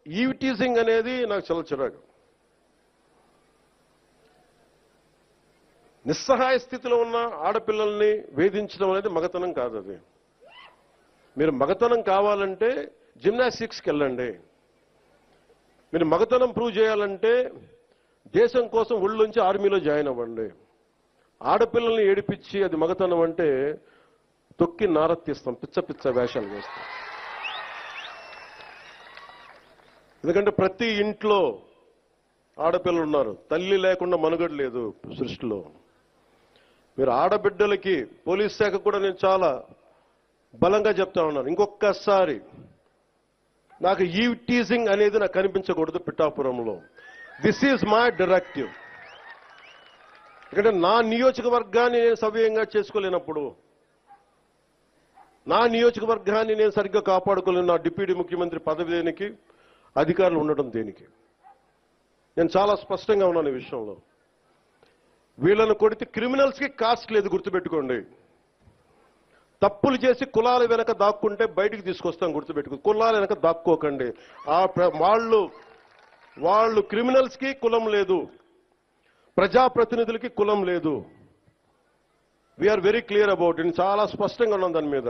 Eve teasing అనేది నాకు చాలా చిరాకు. నిస్సహాయ స్థితిలో ఉన్న ఆడపిల్లల్ని వేధించడం అనేది మగతనం కాదు. అది మీరు మగతనం కావాలంటే జిమ్నాస్టిక్స్కి వెళ్ళండి. మీరు మగతనం ప్రూవ్ చేయాలంటే దేశం కోసం ఒళ్ళుంచి ఆర్మీలో జాయిన్ అవ్వండి. ఆడపిల్లల్ని ఏడిపించి అది మగతనం అంటే తొక్కి నారత్తిస్తాం, పిచ్చ పిచ్చ వేషాలు వేస్తాం. ఎందుకంటే ప్రతి ఇంట్లో ఆడపిల్లలు ఉన్నారు. తల్లి లేకుండా మనుగడ లేదు సృష్టిలో. మీరు ఆడబిడ్డలకి పోలీస్ శాఖ కూడా నేను చాలా బలంగా చెప్తా ఉన్నాను. ఇంకొకసారి నాకు ఈవ్ టీజింగ్ అనేది నాకు కనిపించకూడదు పిఠాపురంలో. This is my directive. ఎందుకంటే నా నియోజకవర్గాన్ని నేను సవ్యంగా చేసుకోలేనప్పుడు, నా నియోజకవర్గాన్ని నేను సరిగ్గా కాపాడుకోలేను, నా డిప్యూటీ ముఖ్యమంత్రి పదవి దేనికి, అధికారులు ఉండడం దేనికి? నేను చాలా స్పష్టంగా ఉన్నాను ఈ విషయంలో. వీళ్ళను కొడితే క్రిమినల్స్కి కాస్ట్ లేదు, గుర్తుపెట్టుకోండి. తప్పులు చేసి కులాల వెనక దాక్కుంటే బయటికి తీసుకొస్తాం, గుర్తుపెట్టుకో. కులాల వెనక దాక్కోకండి. వాళ్ళు క్రిమినల్స్కి కులం లేదు, ప్రజాప్రతినిధులకి కులం లేదు. We are very clear about it. చాలా స్పష్టంగా ఉన్నాం దాని మీద.